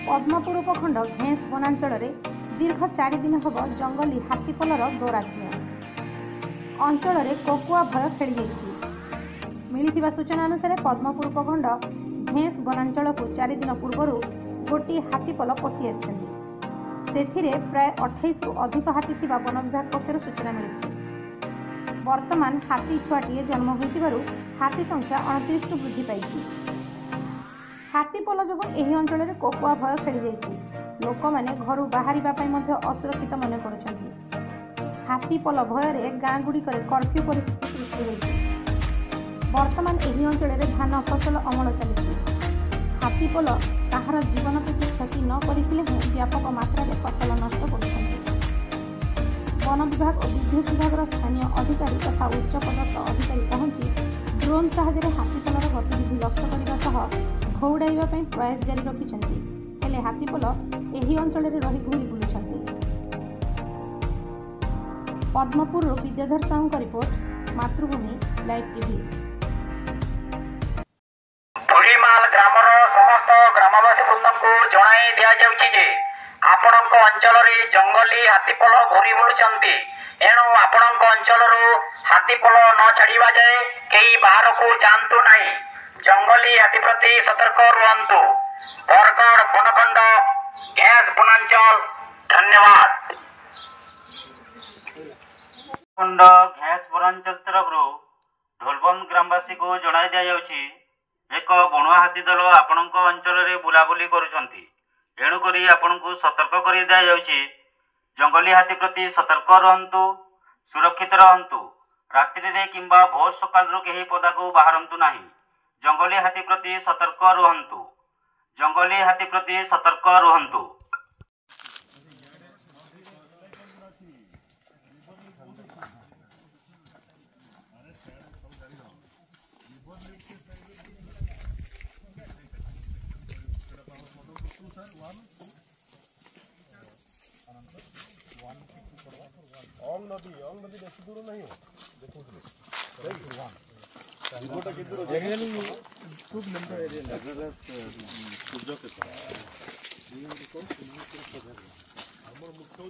पद्मपुर उपखंड घेंस वनांचल दीर्घ 4 दिन हम जंगली हाथीपलर दौरात्म्य अंचल कोकुआ भय खेली मिली सूचना अनुसार पद्मपुर उपखंड घेंस वनांचल को 4 दिन पूर्व गोटे हाथीपल पशि आसी प्राय 28 रु अधिक हाथी थी वन विभाग पक्षर सूचना मिली। वर्तमान हाथी छुआटे जन्म हो हाथी संख्या 29 को वृद्धि पाई। हाथीपल जो यह अंचल में कोकुआ भय खेली लोक मैंने घर बाहर असुरक्षित मन कर हाथीपल भय गाँ गुड़िक कर्फ्यू परिस्थिति सृष्टि होती। वर्तमान यह अंचल में धान फसल अमल चली हाथीपल कहार जीवन प्रति क्षति न करते व्यापक मात्रा फसल नष्ट कर वन विभाग और विद्युत विभाग स्थानीय अधिकारी तथा उच्च पदस्थ अधिकारी पहुंची ड्रोन साहाय्य हाथीपलर गतिविधि लक्ष्य करने घौड़ाइवा प्रयास जारी रखिंट हेले हाथीपल यही अंचल में रही घूरी बुलूं। पद्मपुर विद्याधर साहू का रिपोर्ट, मातृभूमि लाइव टीवी। पुरीमाल ग्रामर समस्त ग्रामवासी वृंद को जणाई दिया जाउछि जे आपणक अंचल रे जंगली हाथीपल घूरी बुलुचंती एणु आपणक अंचल हाथीपल न छाड़िबा जाए कई बाहर को जानतु नहीं। जंगली हाथी प्रति सतर्क रुहंतु। बरगढ़ बनखंड घेंस वनांचल। धन्यवाद। खंड घेंस वनांचल तरफ ढोलबन ग्रामवासी को जणाई दिया जाउछि एक बणुआ हाथी दल आपणक अंचल रे बुलाबुली करुछंती एणुकरी आपणको सतर्क कर दिया जाउछि। जंगली हाथी प्रति सतर्क रहंतु, सुरक्षित रहंतु। रात्रि रे किंबा भोर सकाल केही पदा को बाहरंतु नाही। जंगली हाथी प्रति सतर्क रुहंतु। जंगली हाथी प्रति सतर्क रुहंतु। नदी बेसी दूर नहीं हो देखो मुख्य